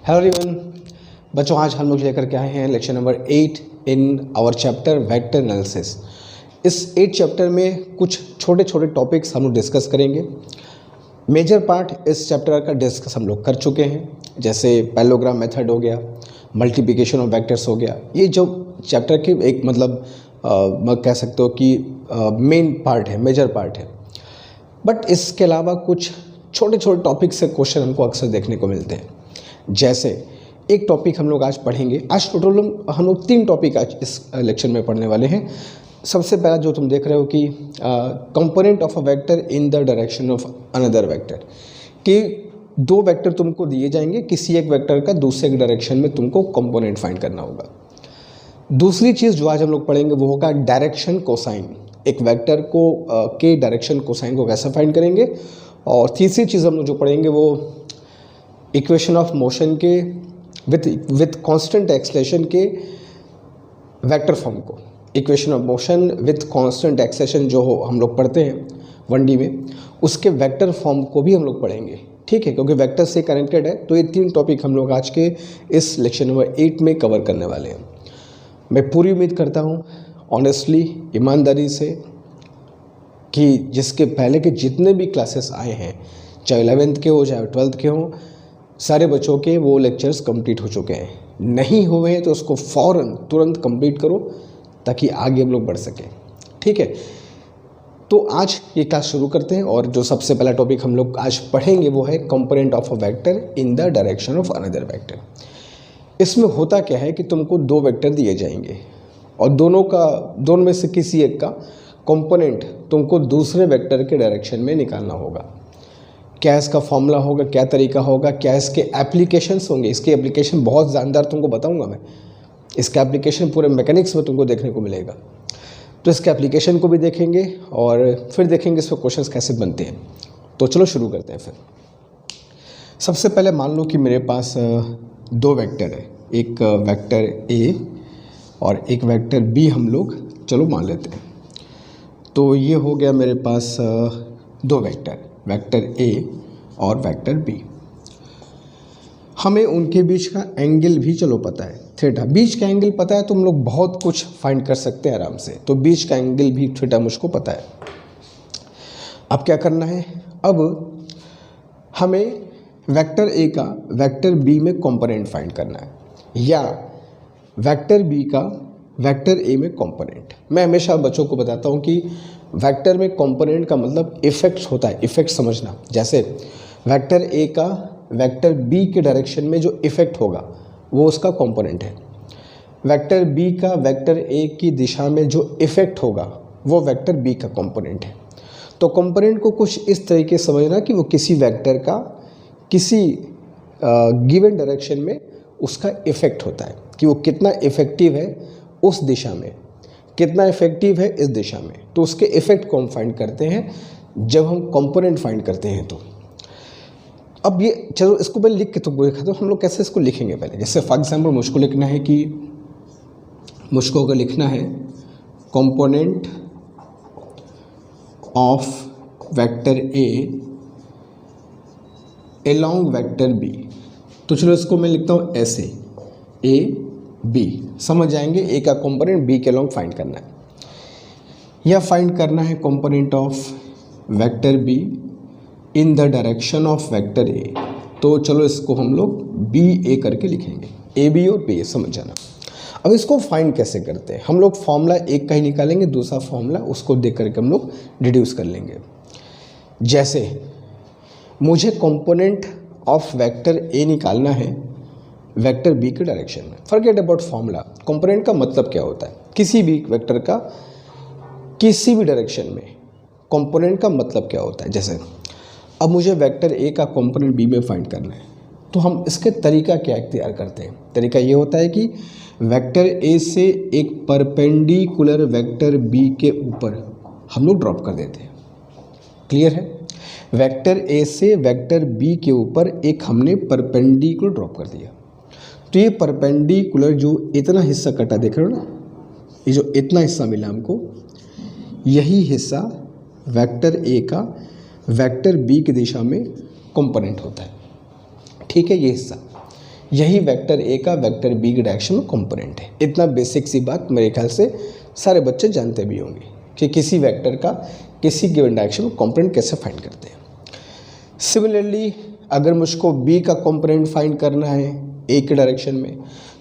Hello everyone बच्चों, आज हम लोग लेकर के आए हैं lecture number 8 in our chapter vector analysis. इस 8 चैप्टर में कुछ छोटे छोटे टॉपिक्स हम लोग डिस्कस करेंगे। मेजर पार्ट इस चैप्टर का डिस्कस हम लोग कर चुके हैं, जैसे पैरेललोग्राम मेथड हो गया, मल्टीप्लिकेशन ऑफ वेक्टर्स हो गया। ये जो चैप्टर के एक मैं कह सकते हो कि मेन पार्ट है, मेजर पार्ट है। बट इसके अलावा कुछ छोटे छोटे टॉपिक से क्वेश्चन हमको अक्सर देखने को मिलते हैं। जैसे एक टॉपिक हम लोग आज पढ़ेंगे। आज टोटल हम लोग 3 टॉपिक आज इस लेक्चर में पढ़ने वाले हैं। सबसे पहला जो तुम देख रहे हो कि component of a vector in the direction of another vector, कि 2 वेक्टर तुमको दिए जाएंगे, किसी एक वेक्टर का दूसरे के डायरेक्शन में तुमको कंपोनेंट फाइंड करना होगा। दूसरी चीज़ जो आज हम लोग पढ़ेंगे वो होगा डायरेक्शन कोसाइन। एक वेक्टर को के डायरेक्शन कोसाइन को कैसे फाइंड करेंगे। और तीसरी चीज़ हम लोग जो पढ़ेंगे वो इक्वेशन ऑफ मोशन के विथ कांस्टेंट एक्सेलरेशन के वेक्टर फॉर्म को, equation of motion with constant acceleration जो हम लोग पढ़ते हैं 1D में, उसके वेक्टर फॉर्म को भी हम लोग पढ़ेंगे। ठीक है, क्योंकि वेक्टर से कनेक्टेड है। तो ये 3 टॉपिक हम लोग आज के इस लेक्चर नंबर 8 में कवर करने वाले हैं। मैं पूरी उम्मीद करता हूँ ऑनेस्टली, ईमानदारी से, कि जिसके पहले के जितने भी क्लासेस आए हैं, चाहे 11th के हो चाहे 12th के हों, सारे बच्चों के वो लेक्चर्स कंप्लीट हो चुके हैं। नहीं हुए हैं तो उसको फ़ौरन तुरंत कंप्लीट करो ताकि आगे हम लोग बढ़ सकें। ठीक है, तो आज ये क्लास शुरू करते हैं। और जो सबसे पहला टॉपिक हम लोग आज पढ़ेंगे वो है component of a vector in the direction of another vector. इसमें होता क्या है कि तुमको 2 वेक्टर दिए जाएंगे और दोनों में से किसी एक का कंपोनेंट तुमको दूसरे वेक्टर के डायरेक्शन में निकालना होगा। क्या इसका फॉर्मूला होगा, क्या तरीका होगा, क्या इसके एप्लीकेशंस होंगे। इसके एप्लीकेशन बहुत जानदार तुमको बताऊंगा मैं। इसका एप्लीकेशन पूरे मैकेनिक्स में तुमको देखने को मिलेगा। तो इसके एप्लीकेशन को भी देखेंगे और फिर देखेंगे इस पर क्वेश्चंस कैसे बनते हैं। तो चलो शुरू करते हैं। फिर सबसे पहले मान लो कि मेरे पास 2 वेक्टर है, एक वेक्टर ए और एक वेक्टर बी हम लोग चलो मान लेते हैं। तो ये हो गया मेरे पास 2 वेक्टर ए और वेक्टर बी। हमें उनके बीच का एंगल भी चलो पता है, थीटा। बीच का एंगल पता है तो हम लोग बहुत कुछ फाइंड कर सकते हैं आराम से। तो बीच का एंगल भी थीटा मुझको पता है। अब क्या करना है, अब हमें वेक्टर ए का वेक्टर बी में कंपोनेंट फाइंड करना है, या वेक्टर बी का वेक्टर ए में कंपोनेंट। मैं हमेशा बच्चों को बताता हूँ कि वेक्टर में कंपोनेंट का मतलब इफेक्ट होता है, इफेक्ट समझना। जैसे वेक्टर ए का वेक्टर बी के डायरेक्शन में जो इफेक्ट होगा वो उसका कंपोनेंट है। वेक्टर बी का वेक्टर ए की दिशा में जो इफेक्ट होगा वो वेक्टर बी का कंपोनेंट है। तो कंपोनेंट को कुछ इस तरीके से समझना कि वो किसी वेक्टर का किसी गिवन डायरेक्शन में उसका इफेक्ट होता है, कि वो कितना इफेक्टिव है उस दिशा में, कितना इफेक्टिव है इस दिशा में। तो उसके इफेक्ट को हम फाइंड करते हैं जब हम कंपोनेंट फाइंड करते हैं। तो अब ये चलो इसको पहले लिख के तो देखा, तो हम लोग कैसे इसको लिखेंगे पहले। जैसे फॉर एग्जांपल मुझको लिखना है कि मुझको अगर लिखना है component of vector A along vector B, तो चलो इसको मैं लिखता हूँ ऐसे, ए बी। समझ जाएंगे, ए का कंपोनेंट बी के अलोंग फाइंड करना है, या फाइंड करना है component of vector be in the direction of vector A. तो चलो इसको हम लोग बी ए करके लिखेंगे, ए बी और बी ए, समझ जाना। अब इसको फाइंड कैसे करते हैं, हम लोग फॉर्मूला एक का ही निकालेंगे, दूसरा फॉर्मूला उसको देख करके हम लोग डिड्यूस कर लेंगे। जैसे मुझे कंपोनेंट ऑफ वेक्टर ए निकालना है वेक्टर बी के डायरेक्शन में। Forget about formula. कंपोनेंट का मतलब क्या होता है, किसी भी वेक्टर का किसी भी डायरेक्शन में कंपोनेंट का मतलब क्या होता है। जैसे अब मुझे वेक्टर ए का कंपोनेंट बी में फाइंड करना है, तो हम इसके तरीका क्या इख्तियार करते हैं। तरीका ये होता है कि वेक्टर ए से एक परपेंडिकुलर वेक्टर बी के ऊपर हम लोग ड्रॉप कर देते हैं। क्लियर है, वेक्टर ए से वेक्टर बी के ऊपर एक हमने परपेंडिकुलर ड्रॉप कर दिया। तो ये परपेंडिकुलर जो इतना हिस्सा कटा देख रहे हो ना, ये जो इतना हिस्सा मिला हमको, यही हिस्सा वेक्टर ए का वेक्टर बी की दिशा में कंपोनेंट होता है। ठीक है, ये हिस्सा यही वेक्टर ए का वेक्टर बी के डायरेक्शन में कंपोनेंट है। इतना बेसिक सी बात मेरे ख्याल से सारे बच्चे जानते भी होंगे कि किसी वेक्टर का किसी गिवन डायरेक्शन में कंपोनेंट कैसे फाइंड करते हैं। सिमिलरली अगर मुझको बी का कंपोनेंट फाइंड करना है ए के डायरेक्शन में,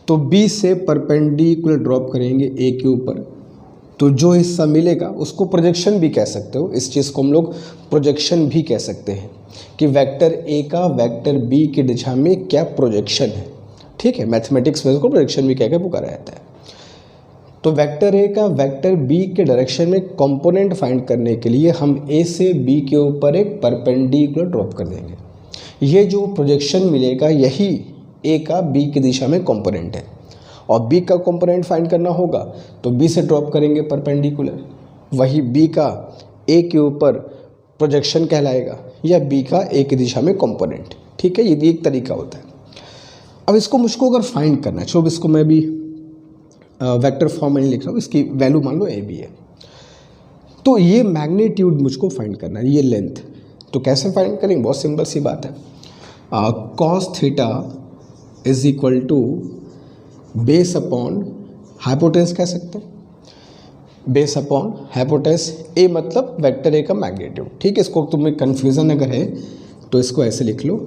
तो बी से परपेंडिकुलर ड्रॉप करेंगे ए के ऊपर, तो जो हिस्सा मिलेगा उसको प्रोजेक्शन भी कह सकते हो। इस चीज़ को हम लोग प्रोजेक्शन भी कह सकते हैं कि वेक्टर ए का वेक्टर बी की दिशा में क्या प्रोजेक्शन है। ठीक है, मैथमेटिक्स में इसको प्रोजेक्शन भी कह के पुकारा जाता है। तो वेक्टर ए का वेक्टर बी के डायरेक्शन में कंपोनेंट फाइंड करने के लिए हम ए से बी के ऊपर एक परपेंडिकुलर ड्रॉप कर देंगे। ये जो प्रोजेक्शन मिलेगा यही ए का बी की दिशा में कंपोनेंट है, और बी का कंपोनेंट फाइंड करना होगा तो बी से ड्रॉप करेंगे परपेंडिकुलर, वही बी का ए के ऊपर प्रोजेक्शन कहलाएगा या बी का ए की दिशा में कंपोनेंट। ठीक है, ये भी एक तरीका होता है। अब इसको मुझको अगर फाइंड करना है, चलो इसको मैं भी वेक्टर फॉर्म में नहीं लिख रहा हूँ, इसकी वैल्यू मान लो ए बी है, तो ये मैग्नीट्यूड मुझको फाइंड करना है, ये लेंथ। तो कैसे फाइंड करेंगे, बहुत सिंपल सी बात है। Cos theta is equal to base upon hypotenuse कह सकते हैं, बेस अपॉन हाइपोटेन्स, ए मतलब वेक्टर ए का मैग्नीट्यूड। ठीक है, इसको तुम्हें कन्फ्यूज़न अगर है तो इसको ऐसे लिख लो,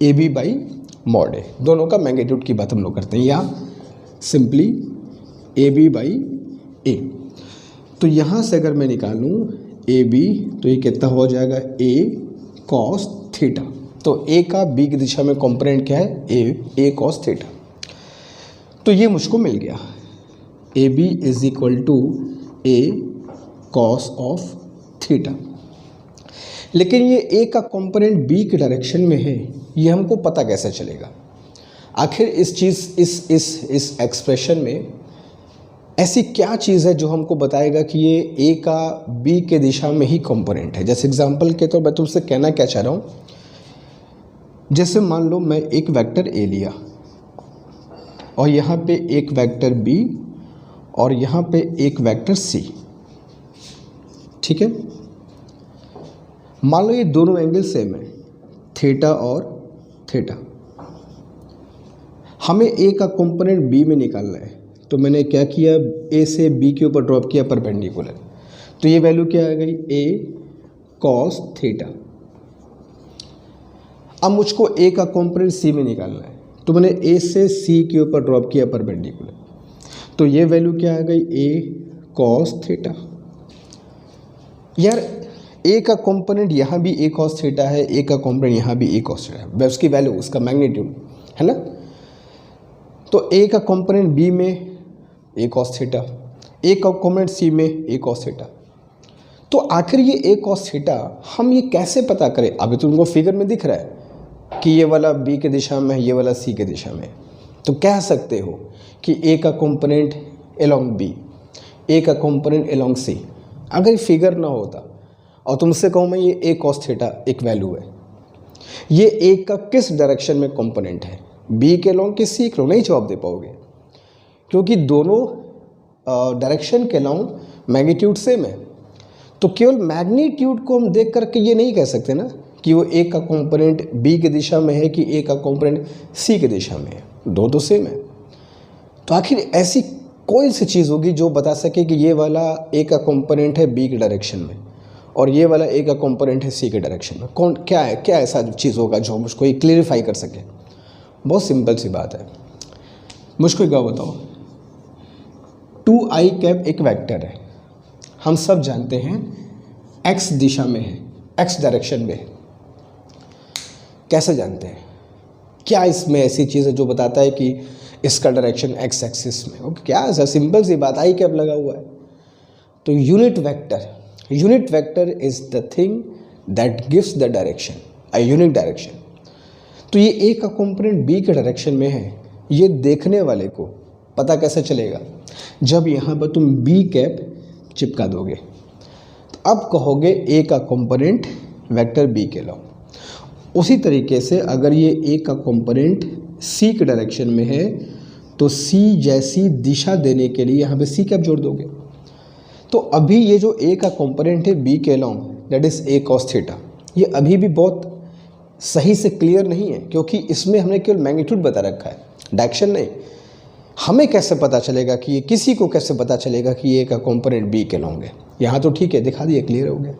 ए बी बाई मॉड ए, दोनों का मैग्नीट्यूड की बात हम लोग करते हैं, या सिंपली ए बी बाई ए। तो यहाँ से अगर मैं निकालूँ ए बी, तो ये कितना हो जाएगा, ए कॉस थीटा। तो ए का बी की दिशा में कंपोनेंट क्या है, ए कॉस थीटा। तो ये मुझको मिल गया, A B is equal to A cos of theta. लेकिन ये ए का कंपोनेंट बी के डायरेक्शन में है, ये हमको पता कैसे चलेगा। आखिर इस चीज़ इस एक्सप्रेशन में ऐसी क्या चीज़ है जो हमको बताएगा कि ये ए का बी के दिशा में ही कंपोनेंट है। जैसे एग्जांपल के तौर पर मैं तुमसे कहना क्या चाह रहा हूँ, जैसे मान लो मैं एक वेक्टर ए लिया और यहाँ पे एक वेक्टर बी और यहाँ पे एक वेक्टर सी। ठीक है, मान लो ये दोनों एंगल सेम है, थीटा और थीटा। हमें ए का कंपोनेंट बी में निकालना है, तो मैंने क्या किया, ए से बी के ऊपर ड्रॉप किया परपेंडिकुलर, तो ये वैल्यू क्या आ गई, ए कॉस थीटा। अब मुझको ए का कंपोनेंट सी में निकालना है, तो मैंने ए से सी के ऊपर ड्रॉप किया परपेंडिकुलर, तो ये वैल्यू क्या आ गई, ए कॉस थीटा। यार ए का कंपोनेंट यहाँ भी ए कॉस थीटा है, ए का कंपोनेंट यहाँ भी ए कॉस थीटा है, उसकी वैल्यू उसका मैग्नीट्यूड है ना। तो ए का कंपोनेंट बी में ए कॉस थीटा, ए का कंपोनेंट सी में ए कॉस थीटा। तो आखिर ये ए कॉस थीटा हम ये कैसे पता करें। अभी तुमको फिगर में दिख रहा है कि ये वाला बी के दिशा में है, ये वाला सी के दिशा में, तो कह सकते हो कि ए का कंपोनेंट एलोंग बी, ए का कंपोनेंट एलोंग सी। अगर ये फिगर ना होता और तुमसे कहूँ मैं ये ए कॉस थीटा एक वैल्यू है, ये ए का किस डायरेक्शन में कंपोनेंट है, बी के लॉन्ग कि सी के लॉन्ग, नहीं जवाब दे पाओगे, क्योंकि दोनों डायरेक्शन के लॉन्ग मैग्नीट्यूड सेम है। तो केवल मैग्नीट्यूड को हम देख करके ये नहीं कह सकते ना कि वो ए का कंपोनेंट बी की दिशा में है कि ए का कंपोनेंट सी की दिशा में है, दो तो सेम है। तो आखिर ऐसी कोई सी चीज़ होगी जो बता सके कि ये वाला ए का कंपोनेंट है बी के डायरेक्शन में और ये वाला ए का कंपोनेंट है सी के डायरेक्शन में। कौन क्या है, क्या ऐसा चीज़ होगा जो मुझको ये क्लियरिफाई कर सके। बहुत सिंपल सी बात है, मुझको क्या बताओ, 2i कैप एक वेक्टर है, हम सब जानते हैं x दिशा में है, x डायरेक्शन में है। कैसे जानते हैं, क्या इसमें ऐसी चीज़ है जो बताता है कि इसका डायरेक्शन x एक्सिस में। ओके, क्या ऐसा सिंपल सी बात, i कैप लगा हुआ है। तो unit vector is the thing that gives the direction, a unique direction. तो ये ए का कंपोनेंट बी के डायरेक्शन में है, ये देखने वाले को पता कैसे चलेगा, जब यहाँ पर तुम बी कैप चिपका दोगे। तो अब कहोगे ए का कंपोनेंट वेक्टर बी के लॉ। उसी तरीके से अगर ये ए का कंपोनेंट सी के डायरेक्शन में है तो सी जैसी दिशा देने के लिए यहाँ पे सी कैप जोड़ दोगे। तो अभी ये जो ए का कंपोनेंट है बी के long, that is a cos theta, ये अभी भी बहुत सही से क्लियर नहीं है, क्योंकि इसमें हमने केवल मैग्नीट्यूड बता रखा है, डायरेक्शन नहीं। हमें कैसे पता चलेगा कि ये, किसी को कैसे पता चलेगा कि ये का कंपोनेंट बी के लॉन्ग है? यहाँ तो ठीक है, दिखा दिया, क्लियर हो गया।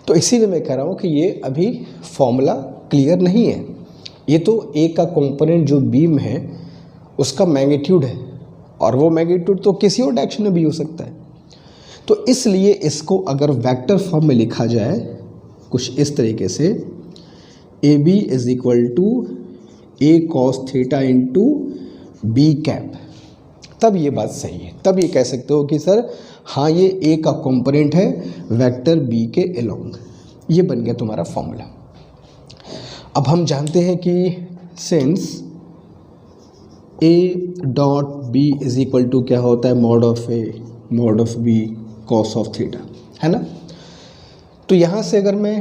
तो इसीलिए मैं कह रहा हूँ कि ये अभी फॉर्मूला क्लियर नहीं है। ये तो ए का कंपोनेंट जो बीम है उसका मैग्नीट्यूड है, और वो मैग्नीट्यूड तो किसी और डायरेक्शन में भी हो सकता है। तो इसलिए इसको अगर वेक्टर फॉर्म में लिखा जाए कुछ इस तरीके से, A B is equal to A cos theta into B cap, तब ये बात सही है। तब ये कह सकते हो कि सर हाँ ये ए का कंपोनेंट है वेक्टर बी के अलोंग। ये बन गया तुम्हारा फॉर्मूला। अब हम जानते हैं कि since A dot B is equal to क्या होता है, mod of A mod of B cos of theta, है ना। तो यहाँ से अगर मैं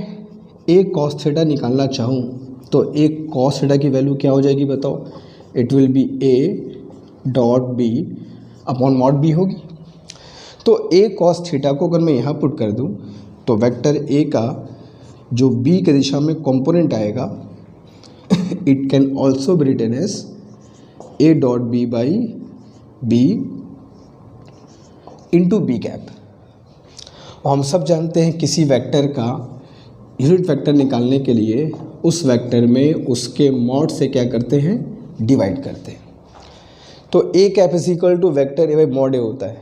ए कॉस थीटा निकालना चाहूँ तो ए कॉस थीटा की वैल्यू क्या हो जाएगी बताओ? It will be A dot B upon mod B होगी। तो ए कॉस थीटा को अगर मैं यहाँ पुट कर दूँ तो वेक्टर ए का जो बी के दिशा में कंपोनेंट आएगा it can also be written as A dot B by B into B cap. और हम सब जानते हैं किसी वेक्टर का यूनिट वेक्टर निकालने के लिए उस वेक्टर में उसके मॉड से क्या करते हैं, डिवाइड करते हैं। तो A cap is equal to vector A by mod A होता है।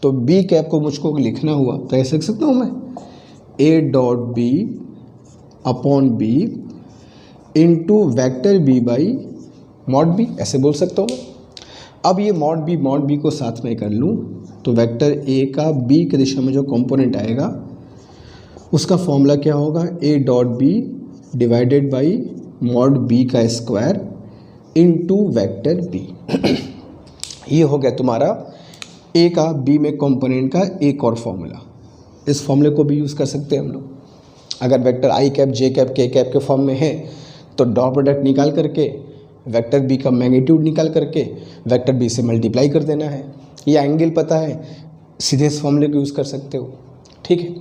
तो बी कैप को मुझको लिखना हुआ तो ऐसे लिख सकता हूँ मैं, A dot B upon B into vector B by mod B, ऐसे बोल सकता हूँ मैं। अब ये मॉड बी को साथ में कर लूँ तो वेक्टर ए का बी की दिशा में जो कंपोनेंट आएगा उसका फॉर्मूला क्या होगा, A dot B divided by mod B का स्क्वायर इंटू वेक्टर बी। ये हो गया तुम्हारा ए का बी में कंपोनेंट का एक और फॉर्मूला। इस फॉर्मूले को भी यूज़ कर सकते हैं हम लोग। अगर वेक्टर आई कैप जे कैप के कैप के फॉर्म में है तो डॉट प्रोडक्ट निकाल करके वेक्टर बी का मैग्नीट्यूड निकाल करके वेक्टर बी से मल्टीप्लाई कर देना है। ये एंगल पता है, सीधे इस फॉर्मूले को यूज़ कर सकते हो, ठीक है।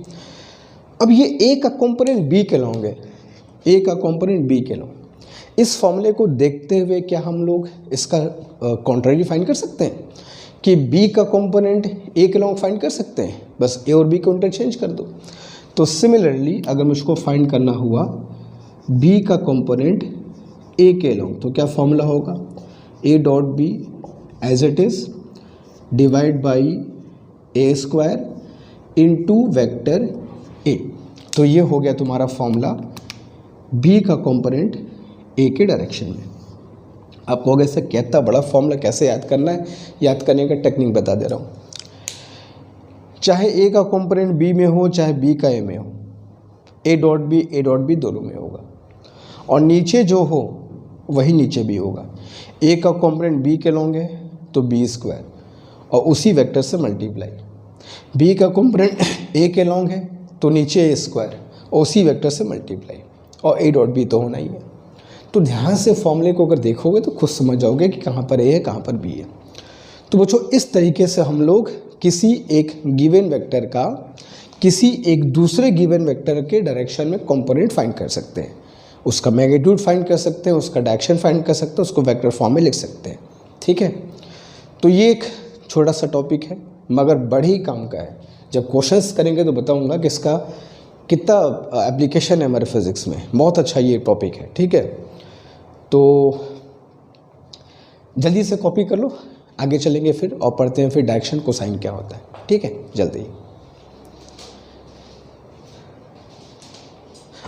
अब ये ए का कंपोनेंट बी के लॉन्ग है, ए का कंपोनेंट बी के लॉन्ग। इस फॉर्मूले को देखते हुए क्या हम लोग इसका कॉन्ट्ररी फाइंड कर सकते हैं कि बी का कंपोनेंट ए के लॉन्ग फाइंड कर सकते हैं? बस ए और बी को इंटरचेंज कर दो। तो सिमिलरली अगर मुझको फाइंड करना हुआ बी का कंपोनेंट ए के लॉन्ग तो क्या फॉर्मूला होगा, A dot B as it is divide by A square into vector A. तो ये हो गया तुम्हारा फॉर्मूला बी का कंपोनेंट ए के डायरेक्शन में। आप कहोगे सर कितना बड़ा फॉर्मूला कैसे याद करना है? याद करने का टेक्निक बता दे रहा हूँ। चाहे ए का कंपोनेंट बी में हो चाहे बी का ए में हो, ए डॉट बी दोनों में होगा, और नीचे जो हो वही नीचे भी होगा। ए का कंपोनेंट बी के लॉन्ग है तो बी स्क्वायर और उसी वेक्टर से मल्टीप्लाई, बी का कंपोनेंट ए के लॉन्ग है तो नीचे ए स्क्वायर और उसी वेक्टर से मल्टीप्लाई, और ए डॉट बी तो होना ही है। तो ध्यान से फॉर्मूले को अगर देखोगे तो खुद समझ जाओगे कि कहाँ पर ए है कहाँ पर बी है। तो बच्चों इस तरीके से हम लोग किसी एक गिवन वेक्टर का किसी एक दूसरे गिवन वेक्टर के डायरेक्शन में कंपोनेंट फाइंड कर सकते हैं, उसका मैग्नीट्यूड फाइंड कर सकते हैं, उसका डायरेक्शन फाइंड कर सकते हैं, उसको वेक्टर फॉर्म में लिख सकते हैं, ठीक है। तो ये एक छोटा सा टॉपिक है मगर बड़े ही काम का है। जब क्वेश्चंस करेंगे तो बताऊंगा कि इसका कितना एप्लीकेशन है हमारे फिज़िक्स में। बहुत अच्छा ये टॉपिक है, ठीक है। तो जल्दी से कॉपी कर लो, आगे चलेंगे फिर और पढ़ते हैं फिर डायरेक्शन कोसाइन क्या होता है, ठीक है, जल्दी।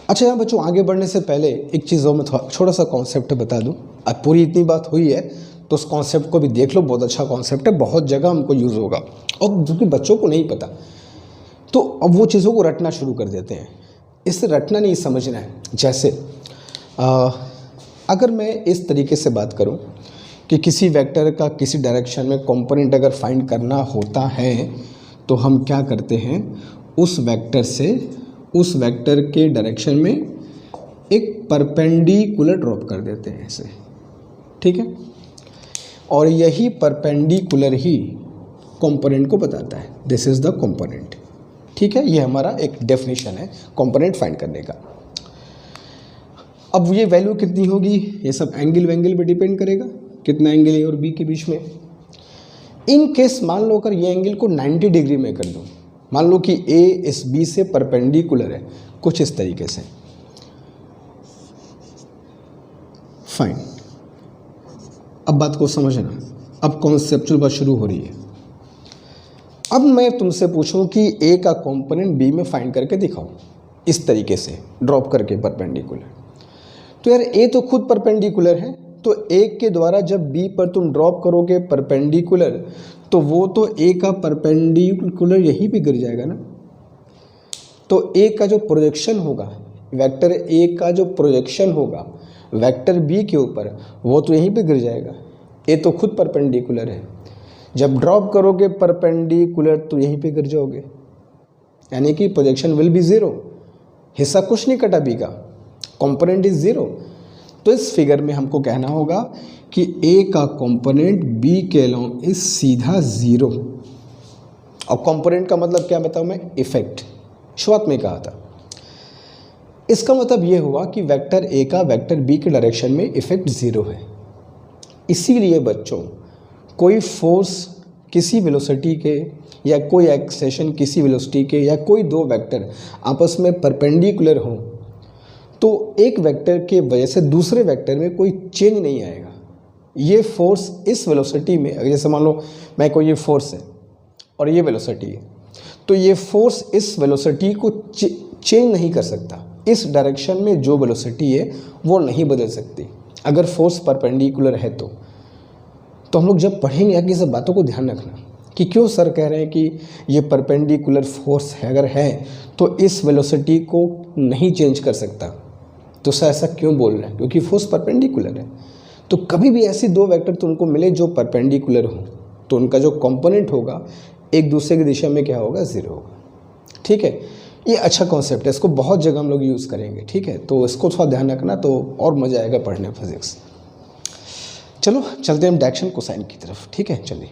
अच्छा यहाँ बच्चों आगे बढ़ने से पहले एक चीज़ और मैं छोटा सा कॉन्सेप्ट बता दूँ। अब पूरी इतनी बात हुई है तो उस कॉन्सेप्ट को भी देख लो, बहुत अच्छा कॉन्सेप्ट है, बहुत जगह हमको यूज़ होगा और जो कि बच्चों को नहीं पता तो अब वो चीज़ों को रटना शुरू कर देते हैं। इससे रटना नहीं, समझना है। जैसे अगर मैं इस तरीके से बात करूं कि किसी वेक्टर का किसी डायरेक्शन में कंपोनेंट अगर फाइंड करना होता है तो हम क्या करते हैं, उस वेक्टर से उस वेक्टर के डायरेक्शन में एक परपेंडिकुलर ड्रॉप कर देते हैं ऐसे, ठीक है। और यही परपेंडिकुलर ही कंपोनेंट को बताता है, दिस इज़ द कंपोनेंट, ठीक है। ये हमारा एक डेफिनेशन है कंपोनेंट फाइंड करने का। अब ये वैल्यू कितनी होगी, ये सब एंगल पे डिपेंड करेगा, कितना एंगल ए और बी के बीच में। इन केस मान लो अगर ये एंगल को 90 डिग्री में कर दूँ, मान लो कि ए इस बी से परपेंडिकुलर है कुछ इस तरीके से, फाइन। अब बात को समझना, अब कॉन्सेप्चुअल बात शुरू हो रही है। अब मैं तुमसे पूछूं कि ए का कंपोनेंट बी में फाइंड करके दिखाओ, इस तरीके से ड्रॉप करके परपेंडिकुलर। तो यार ए तो खुद परपेंडिकुलर है, तो ए के द्वारा जब बी पर तुम ड्रॉप करोगे परपेंडिकुलर, तो वो तो ए का परपेंडिकुलर यहीं पे गिर जाएगा ना। तो ए का जो प्रोजेक्शन होगा, वेक्टर ए का जो प्रोजेक्शन होगा वेक्टर बी के ऊपर, वो तो यहीं पे गिर जाएगा। ए तो खुद परपेंडिकुलर है, जब ड्रॉप करोगे परपेंडिकुलर तो यहीं पे गिर जाओगे, यानी कि प्रोजेक्शन विल बी ज़ीरो, हिस्सा कुछ नहीं कटा बी का, कंपोनेंट इज ज़ीरो। तो इस फिगर में हमको कहना होगा कि ए का कंपोनेंट बी के अलोंग इज सीधा ज़ीरो। और कंपोनेंट का मतलब क्या बताऊँ मैं, इफेक्ट, शुरुआत में कहा था। इसका मतलब ये हुआ कि वेक्टर ए का वेक्टर बी के डायरेक्शन में इफेक्ट ज़ीरो है। इसीलिए बच्चों कोई फोर्स किसी वेलोसिटी के या कोई एक्सेशन किसी वेलोसिटी के या कोई दो वेक्टर आपस में परपेंडिकुलर हों तो एक वेक्टर के वजह से दूसरे वेक्टर में कोई चेंज नहीं आएगा। ये फोर्स इस वेलोसिटी में, अगर जैसे मान लो मैं कोई ये फोर्स है और ये वेलोसिटी है, तो ये फोर्स इस वेलोसिटी को चेंज नहीं कर सकता। इस डायरेक्शन में जो वेलोसिटी है वो नहीं बदल सकती अगर फोर्स परपेंडिकुलर है तो हम लोग जब पढ़ेंगे कि सब बातों को ध्यान रखना कि क्यों सर कह रहे हैं कि ये परपेंडिकुलर फोर्स है, अगर है तो इस वेलोसिटी को नहीं चेंज कर सकता। तो सर ऐसा क्यों बोल रहे हैं, क्योंकि फोर्स परपेंडिकुलर है। तो कभी भी ऐसी दो वेक्टर तुमको मिले जो परपेंडिकुलर हो तो उनका जो कंपोनेंट होगा एक दूसरे की दिशा में क्या होगा, ज़ीरो होगा। ठीक है, ये अच्छा कॉन्सेप्ट है, इसको बहुत जगह हम लोग यूज़ करेंगे। ठीक है, तो इसको थोड़ा ध्यान रखना तो और मज़ा आएगा पढ़ने फिजिक्स। चलो चलते हैं हम डायरेक्शन कोसाइन की तरफ। ठीक है, चलिए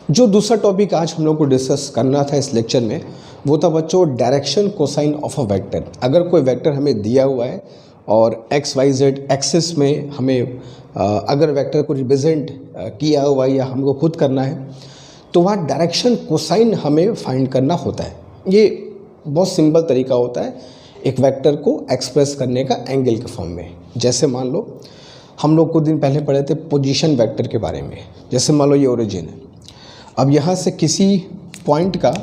जो दूसरा टॉपिक आज हम लोग को डिस्कस करना था इस लेक्चर में वो था बच्चों direction cosine of a vector. अगर कोई वेक्टर हमें दिया हुआ है और एक्स वाई जेड एक्सिस में हमें अगर वेक्टर को रिप्रेजेंट किया हुआ है या हमको खुद करना है तो वहाँ डायरेक्शन कोसाइन हमें फाइंड करना होता है। ये बहुत सिंपल तरीका होता है एक वेक्टर को एक्सप्रेस करने का एंगल के फॉर्म में। जैसे मान लो हम लोग कुछ दिन पहले पढ़े थे पोजीशन वेक्टर के बारे में। जैसे मान लो ये ओरिजिन है, अब यहाँ से किसी पॉइंट का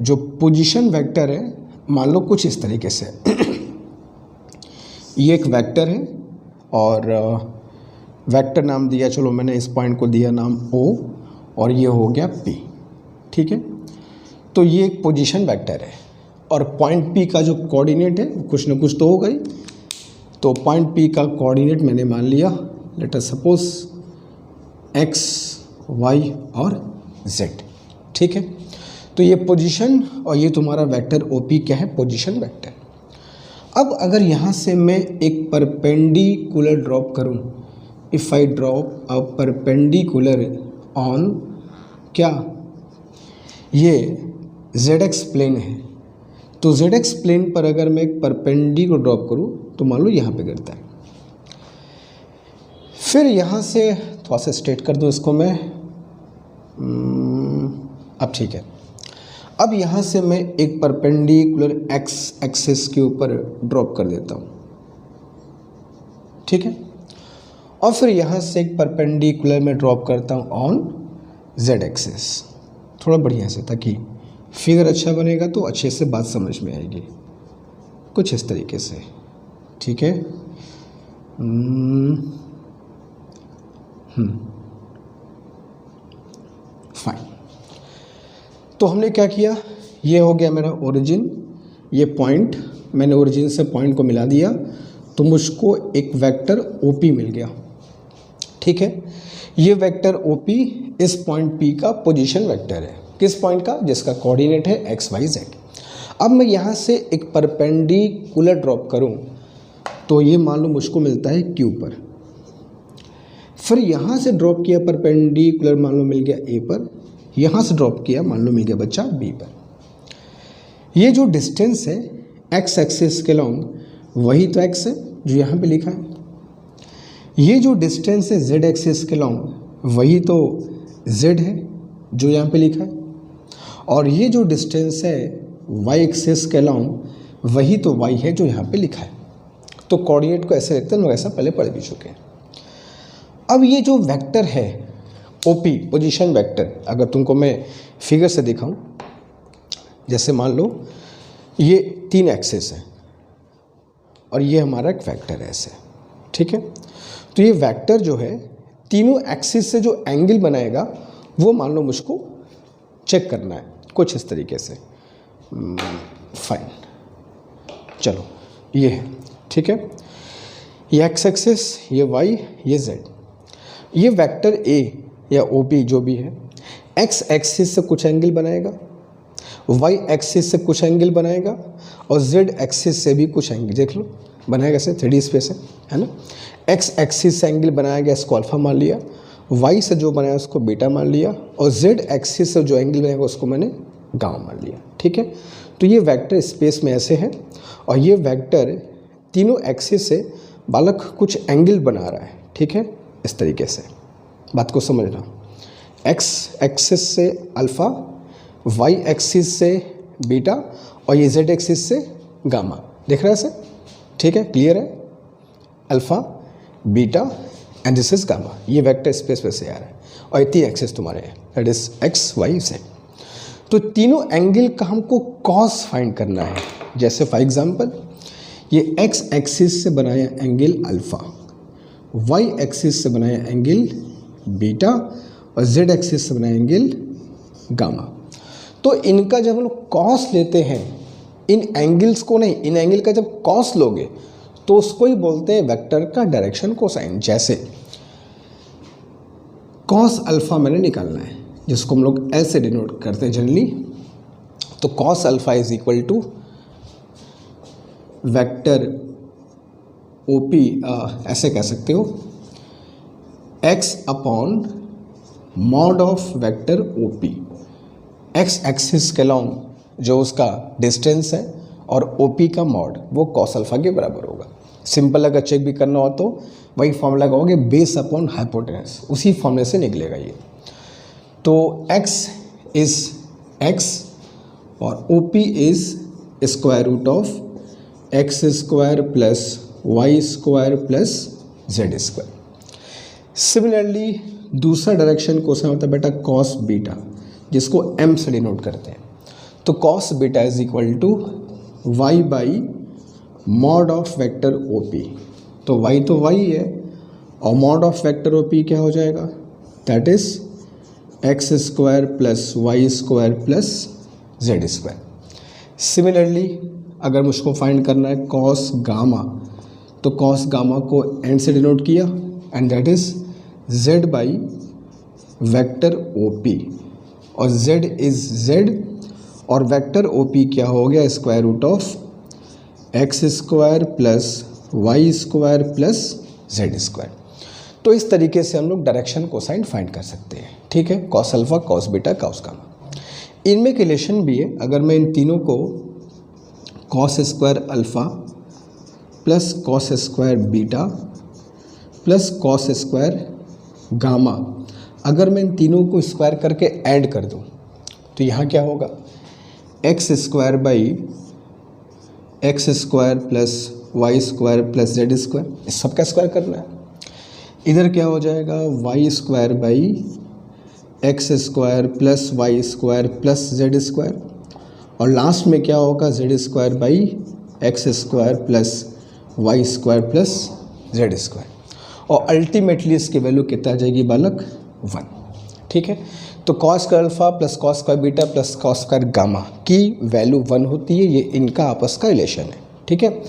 जो पोजीशन वेक्टर है मान लो कुछ इस तरीके से ये एक वेक्टर है और वेक्टर नाम दिया, चलो मैंने इस पॉइंट को दिया नाम O और ये हो गया P। ठीक है, तो ये एक पोजीशन वेक्टर है और पॉइंट P का जो कोऑर्डिनेट है कुछ ना कुछ तो होगा ही। तो पॉइंट P का कोऑर्डिनेट मैंने मान लिया, let us suppose x, y और z। ठीक है, तो ये पोजीशन और ये तुम्हारा वेक्टर OP क्या है, पोजीशन वेक्टर। अब अगर यहाँ से मैं एक परपेंडिकुलर ड्रॉप करूँ, if I drop a perpendicular on क्या, ये ZX प्लेन है, तो ZX प्लेन पर अगर मैं एक परपेंडिकुलर ड्रॉप करूँ तो मान लो यहाँ पे गिरता है। फिर यहाँ से थोड़ा सा स्ट्रेट कर दूँ इसको मैं, अब ठीक है। अब यहाँ से मैं एक परपेंडिकुलर x एक्सिस के ऊपर ड्रॉप कर देता हूँ। ठीक है, और फिर यहाँ से एक परपेंडिकुलर में ड्रॉप करता हूँ ऑन z एक्सिस, थोड़ा बढ़िया से, ताकि फिगर अच्छा बनेगा तो अच्छे से बात समझ में आएगी, कुछ इस तरीके से। ठीक है, फाइन। तो हमने क्या किया, ये हो गया मेरा ओरिजिन, ये पॉइंट, मैंने ओरिजिन से पॉइंट को मिला दिया तो मुझको एक वेक्टर OP मिल गया। ठीक है, ये वेक्टर OP इस पॉइंट P का पोजीशन वेक्टर है। किस पॉइंट का, जिसका कोऑर्डिनेट है x, y, z। अब मैं यहाँ से एक परपेंडिकुलर ड्रॉप करूँ तो ये मान लो मुझको मिलता है Q पर। फिर यहाँ से ड्रॉप किया परपेंडिकुलर, मान लो मिल गया A पर। यहाँ से ड्रॉप किया मान लो मिल गया बच्चा B पर। ये जो डिस्टेंस है एक्स एक्सिस के लॉन्ग वही तो एक्स है जो यहाँ पे लिखा है, ये जो डिस्टेंस है जेड एक्सिस के लॉन्ग वही तो जेड है जो यहाँ पे लिखा है, और ये जो डिस्टेंस है वाई एक्सिस के लॉन्ग वही तो वाई है जो यहाँ पे लिखा है। तो कोऑर्डिनेट को ऐसे लिखते हैं, लोग ऐसा पहले पढ़ भी चुके हैं। अब ये जो वेक्टर है ओपी पोजीशन वेक्टर, अगर तुमको मैं फिगर से दिखाऊं, जैसे मान लो ये 3 एक्सिस है और ये हमारा एक वेक्टर है ऐसे, ठीक है। तो ये वेक्टर जो है तीनों एक्सिस से जो एंगल बनाएगा वो मान लो मुझको चेक करना है कुछ इस तरीके से। फाइन, चलो ये है, ठीक है। ये एक्स एक्सिस, ये वाई, ये जेड। ये वेक्टर ए या ओ पी जो भी है एक्स एक्सिस से कुछ एंगल बनाएगा, वाई एक्सिस से कुछ एंगल बनाएगा और जेड एक्सिस से भी कुछ एंगल, देख लो बनाएगा ऐसे 3D स्पेस है ना। एक्स एक्सिस से एंगल बनाएगा, इसको अल्फा मान लिया, वाई से जो बनाया उसको बीटा मान लिया, और जेड एक्सिस से जो एंगल बनेगा उसको मैंने गामा मान लिया, ठीक है। तो ये वेक्टर स्पेस में ऐसे है और ये वेक्टर तीनों एक्सिस से बालक कुछ एंगल बना रहा है, ठीक है। इस तरीके से बात को समझना, एक्स एक्सिस से अल्फ़ा, वाई एक्सिस से बीटा और ये जेड एक्सिस से गामा, देख रहा है ऐसे, ठीक है, क्लियर है। Alpha, beta and this is gamma, ये वेक्टर स्पेस में से आ रहा है और ये 3 एक्सिस तुम्हारे हैं, that is X Y Z. तो तीनों एंगल का हमको कॉस फाइंड करना है। जैसे फॉर एग्जांपल ये एक्स एक्सिस से बनाया एंगल अल्फ़ा, वाई एक्सिस से बनाया एंगल बीटा और जेड एक्सिस से बनाया एंगल गामा। तो इनका जब हम लोग कॉस लेते हैं, इन एंगल्स को नहीं, इन एंगल का जब कॉस लोगे तो उसको ही बोलते हैं वेक्टर का डायरेक्शन कोसाइन। जैसे कॉस अल्फ़ा मैंने निकालना है जिसको हम लोग एल से डिनोट करते हैं जनरली, तो cos alpha is equal to vector OP, ऐसे कह सकते हो, X upon mod of vector OP. X axis के लॉन्ग जो उसका डिस्टेंस है और ओपी का मॉड वो कॉस अल्फा के बराबर होगा। सिंपल अगर चेक भी करना हो तो वही फॉर्मूला लगाओगे, बेस अपॉन हाइपोटेनस, उसी फॉर्मूले से निकलेगा ये। तो x इज x और OP is square root of X square plus Y square plus Z square. Similarly दूसरा डायरेक्शन क्वेश्चन होता है बेटा कॉस बीटा, जिसको m से डिनोट करते हैं। तो cos beta is equal to y by mod of vector OP। तो y तो y है और मॉड ऑफ वेक्टर OP क्या हो जाएगा, that is X square plus Y square plus Z square. Similarly अगर मुझको फाइंड करना है कॉस गामा, तो कॉस गामा को एंड से डिनोट किया and that is Z by vector OP, और जेड इज जेड और वेक्टर OP क्या हो गया, square root of X square plus Y square plus Z square. तो इस तरीके से हम लोग डायरेक्शन कोसाइन फाइंड कर सकते हैं, ठीक है। Cos alpha, cos beta, cos gamma, इनमें एक रिलेशन भी है। अगर मैं इन तीनों को cos square alpha plus cos square beta plus cos square gamma, अगर मैं इन तीनों को स्क्वायर करके ऐड कर दूं तो यहाँ क्या होगा, X square by X square plus Y square plus Z square, इस सब का स्क्वायर करना है। इधर क्या हो जाएगा, Y square by X square plus Y square plus Z square, और लास्ट में क्या होगा, Z square by X square plus Y square plus Z square, और अल्टीमेटली इसकी वैल्यू कितना आ जाएगी बालक, 1, ठीक है। तो cos square alpha plus cos square beta plus cos square gamma की वैल्यू 1 होती है। ये इनका आपस का रिलेशन है, ठीक है।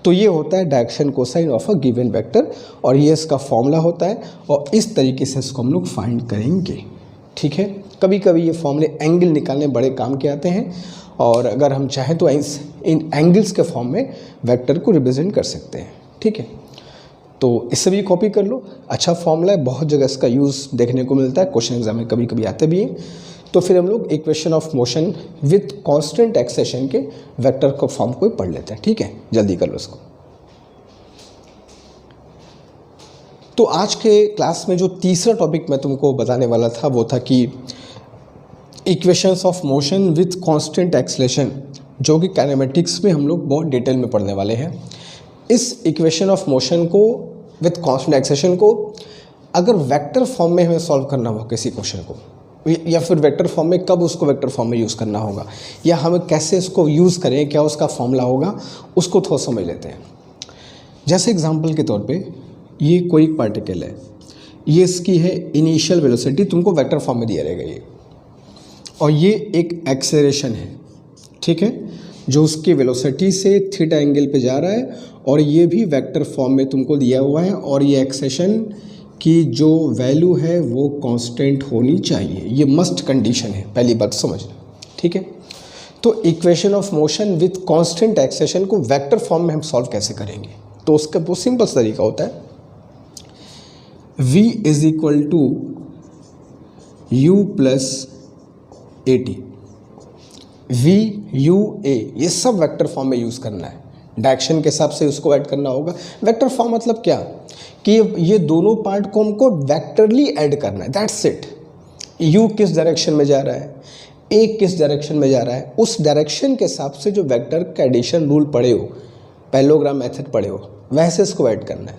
तो ये होता है direction cosine of a given vector, और ये इसका फॉर्मूला होता है, और इस तरीके से इसको हम लोग फाइंड करेंगे, ठीक है। कभी कभी ये फॉर्मूले एंगल निकालने बड़े काम के आते हैं, और अगर हम चाहें तो इन एंगल्स के फॉर्म में वेक्टर को रिप्रेजेंट कर सकते हैं, ठीक है। तो इससे भी कॉपी कर लो, अच्छा फॉर्मूला है, बहुत जगह इसका यूज़ देखने को मिलता है, क्वेश्चन एग्जाम में कभी कभी आते भी हैं। तो फिर हम लोग equation of motion with constant acceleration के वेक्टर को फॉर्म को पढ़ लेते हैं। ठीक है, जल्दी कर लो इसको। तो आज के क्लास में जो तीसरा टॉपिक मैं तुमको बताने वाला था वो था कि equations of motion with constant acceleration, जो कि काइनेमेटिक्स में हम लोग बहुत डिटेल में पढ़ने वाले हैं। इस इक्वेशन ऑफ मोशन को विथ कांस्टेंट एक्सेलेरेशन को अगर वेक्टर फॉर्म में हमें सॉल्व करना हो किसी क्वेश्चन को, या फिर वेक्टर फॉर्म में कब उसको वेक्टर फॉर्म में यूज़ करना होगा, या हमें कैसे इसको यूज़ करें, क्या उसका फॉर्मूला होगा, उसको थोड़ा समझ लेते हैं। जैसे एग्जांपल के तौर पे ये कोई पार्टिकल है, ये इसकी है इनिशियल वेलोसिटी, तुमको वेक्टर फॉर्म में दिया रहेगा ये, और ये एक एक्सेलरेशन है, ठीक है, जो उसकी वेलोसिटी से थीटा एंगल पे जा रहा है, और ये भी वेक्टर फॉर्म में तुमको दिया हुआ है, और ये एक्सेलेरेशन की जो वैल्यू है वो कांस्टेंट होनी चाहिए। ये मस्ट कंडीशन है, पहली बात समझना, ठीक है। तो equation of motion with constant acceleration को वेक्टर फॉर्म में हम सॉल्व कैसे करेंगे, तो उसका बहुत सिंपल तरीका होता है, v is equal to u plus a t. v u a ये सब वेक्टर फॉर्म में यूज़ करना है, डायरेक्शन के हिसाब से उसको ऐड करना होगा। वेक्टर फॉर्म मतलब क्या कि ये दोनों पार्ट को हमको वेक्टरली ऐड करना है, दैट्स इट। u किस डायरेक्शन में जा रहा है, a किस डायरेक्शन में जा रहा है, उस डायरेक्शन के हिसाब से जो वेक्टर का एडिशन रूल पढ़े हो, पैरेललोग्राम मेथड पढ़े हो, वैसे इसको ऐड करना है,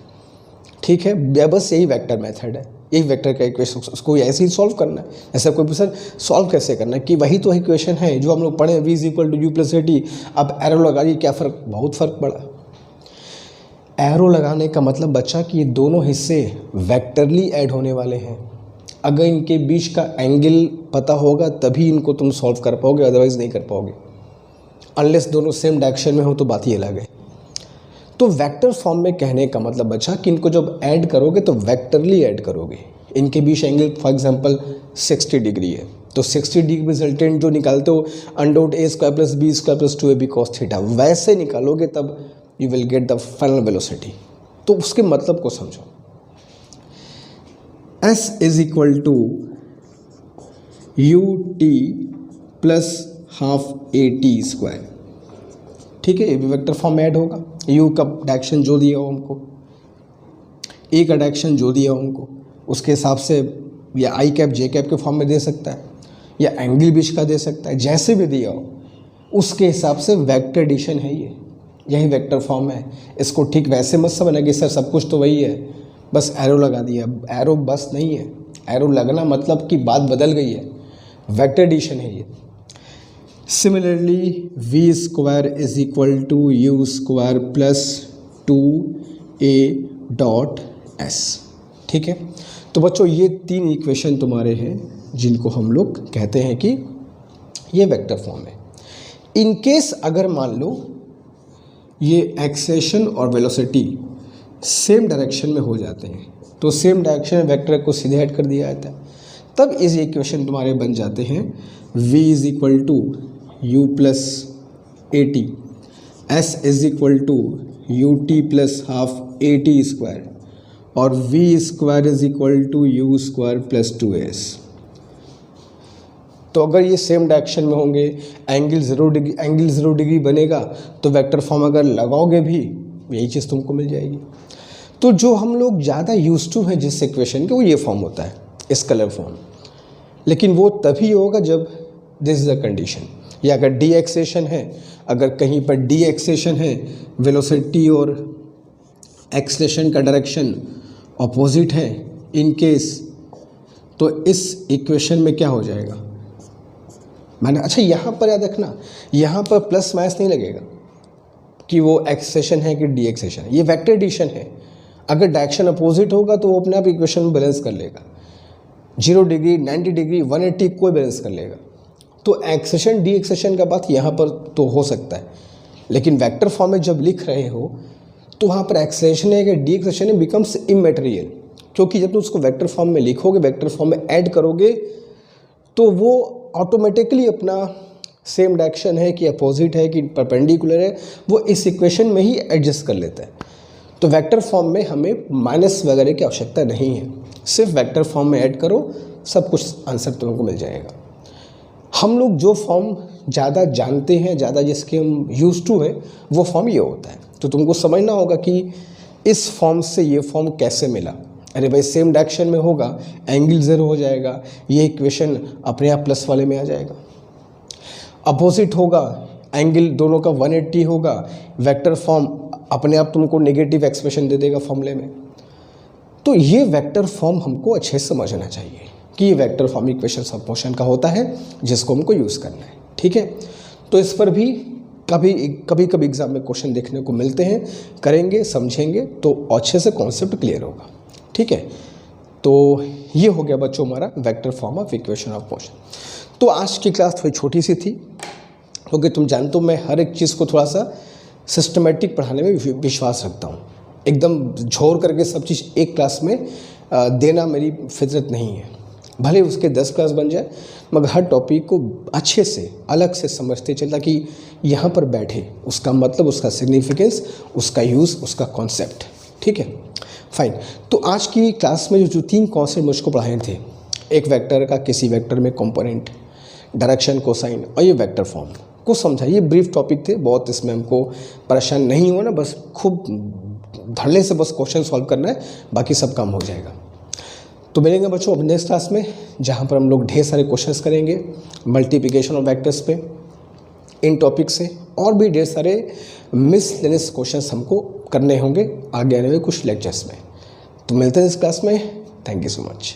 ठीक है। बस यही वेक्टर मेथड है, यही वेक्टर का इक्वेशन, उसको ऐसे ही सॉल्व करना है। ऐसा कोई सर सॉल्व कैसे करना है कि वही तो इक्वेशन है जो हम लोग पढ़े, v is equal to u plus a t. अब एरो लगाइए, क्या फ़र्क, बहुत फ़र्क पड़ा। एरो लगाने का मतलब बच्चा कि ये दोनों हिस्से वेक्टरली ऐड होने वाले हैं। अगर इनके बीच का एंगल पता होगा तभी इनको तुम सॉल्व कर पाओगे, अदरवाइज़ नहीं कर पाओगे। अनलेस दोनों सेम डायरेक्शन में हो तो बात ही अलग है। तो वेक्टर फॉर्म में कहने का मतलब बच्चा कि इनको जब ऐड करोगे तो वेक्टरली ऐड करोगे। इनके बीच एंगल फॉर एग्जांपल 60 डिग्री है, तो 60 डिग्री रिजल्टेंट जो निकालते हो √a² plus b² plus 2ab cos theta, वैसे निकालोगे तब you will get the final velocity. तो उसके मतलब को समझो। s is equal to ut plus half at², ठीक है, ये भी वेक्टर फॉर्म में ऐड होगा। u का डायरेक्शन जो दिया हो हमको, a का डायरेक्शन जो दिया हो हमको, उसके हिसाब से या i कैप j कैप के फॉर्म में दे सकता है, या एंगल बीच का दे सकता है, जैसे भी दिया हो उसके हिसाब से वेक्टर एडिशन है ये, यही वेक्टर फॉर्म है। इसको ठीक वैसे मत समझना कि सर सब कुछ तो वही है, बस एरो लगा दिया। एरो बस नहीं है, एरो लगना मतलब कि बात बदल गई है, वेक्टर एडिशन है ये। Similarly v² is equal to u² plus 2a.s, ठीक है। तो बच्चों ये तीन इक्वेशन तुम्हारे हैं जिनको हम लोग कहते हैं कि ये वेक्टर फॉर्म है। इन केस अगर मान लो ये एक्सेलेरेशन और वेलोसिटी सेम डायरेक्शन में हो जाते हैं, तो सेम डायरेक्शन में वेक्टर को सीधे ऐड कर दिया जाता है, तब इस इक्वेशन तुम्हारे बन जाते हैं v is equal to u plus a t, s is equal to ut plus half at², और v² is equal to u² plus 2s। तो अगर ये सेम डायरेक्शन में होंगे, एंगल 0 डिग्री बनेगा, तो वेक्टर फॉर्म अगर लगाओगे भी यही चीज़ तुमको मिल जाएगी। तो जो हम लोग ज़्यादा यूज टू हैं जिस इक्वेशन के, वो ये फॉर्म होता है, इस कलर फॉर्म। लेकिन वो तभी होगा जब दिस इज अ कंडीशन, या अगर डी एक्सेलेरेशन है, अगर कहीं पर डी एक्सेलेरेशन है, वेलोसिटी और एक्सेलेरेशन का डायरेक्शन अपोजिट है इन केस, तो इस इक्वेशन में क्या हो जाएगा, मैंने अच्छा यहाँ पर याद रखना, यहाँ पर प्लस माइनस नहीं लगेगा कि वो एक्सेलेरेशन है कि डी एक्सेलेरेशन है, ये वेक्टर एडिशन है। अगर डायरेक्शन अपोजिट होगा तो वो अपने आप इक्वेशन में बैलेंस कर लेगा, 0 डिग्री 90 डिग्री 180 कोई बैलेंस कर लेगा। तो एक्सेलेरेशन डी एक्सेलेरेशन का बात यहाँ पर तो हो सकता है, लेकिन वेक्टर फॉर्म में जब लिख रहे हो तो वहाँ पर एक्सेलेरेशन है कि डी एक्सेलेरेशन बिकम्स इमैटेरियल, क्योंकि जब तुम उसको वेक्टर फॉर्म में लिखोगे, वेक्टर फॉर्म में ऐड करोगे, तो वो ऑटोमेटिकली अपना सेम डायरेक्शन है कि अपोजिट है कि परपेंडिकुलर है, वो इस इक्वेशन में ही एडजस्ट कर लेता है। तो वेक्टर फॉर्म में हमें माइनस वगैरह की आवश्यकता नहीं है, सिर्फ वेक्टर फॉर्म में ऐड करो, सब कुछ आंसर तुमको मिल जाएगा। हम लोग जो फॉर्म ज़्यादा जानते हैं, ज़्यादा जिसके हम यूज टू हैं, वो फॉर्म ये होता है। तो तुमको समझना होगा कि इस फॉर्म से ये फॉर्म कैसे मिला। अरे भाई सेम डायरेक्शन में होगा, एंगल 0 हो जाएगा, ये इक्वेशन अपने आप प्लस वाले में आ जाएगा। अपोजिट होगा, एंगल दोनों का 180 होगा, वेक्टर फॉर्म अपने आप तुमको नेगेटिव एक्सप्रेशन दे देगा फॉर्मूले में। तो ये वेक्टर फॉर्म हमको अच्छे से समझना चाहिए कि ये vector form equations of motion का होता है, जिसको हमको यूज़ करना है। ठीक है, तो इस पर भी कभी कभी एग्जाम में क्वेश्चन देखने को मिलते हैं, करेंगे, समझेंगे तो अच्छे से कॉन्सेप्ट क्लियर होगा। ठीक है, तो ये हो गया बच्चों हमारा vector form of equation of motion. तो आज की क्लास थोड़ी छोटी सी थी, क्योंकि तुम जानते हो मैं हर एक चीज़ को थोड़ा सा सिस्टमेटिक पढ़ाने में विश्वास रखता हूँ। एकदम झोर करके सब चीज़ एक क्लास में देना मेरी फितरत नहीं है। भले उसके 10 क्लास बन जाए, मगर हर टॉपिक को अच्छे से अलग से समझते चल, ताकि यहाँ पर बैठे उसका मतलब, उसका सिग्निफिकेंस, उसका यूज़, उसका कॉन्सेप्ट। ठीक है, फाइन। तो आज की क्लास में जो 3 कॉन्सेप्ट मुझको पढ़ाए थे, एक वेक्टर का किसी वेक्टर में कंपोनेंट, डायरेक्शन, कोसाइन और ये वेक्टर फॉर्म को समझा। ये ब्रीफ टॉपिक थे, बहुत इसमें हमको परेशान नहीं होना, बस खूब धड़ल्ले से बस क्वेश्चन सॉल्व करना है, बाकी सब काम हो जाएगा। तो मिलेंगे बच्चों अब नेक्स्ट क्लास में, जहाँ पर हम लोग ढेर सारे क्वेश्चंस करेंगे मल्टीप्लिकेशन ऑफ वेक्टर्स पे, इन टॉपिक से, और भी ढेर सारे मिसलेनियस क्वेश्चंस हमको करने होंगे आगे आने वाले कुछ लेक्चर्स में। तो मिलते हैं इस क्लास में। Thank you so much.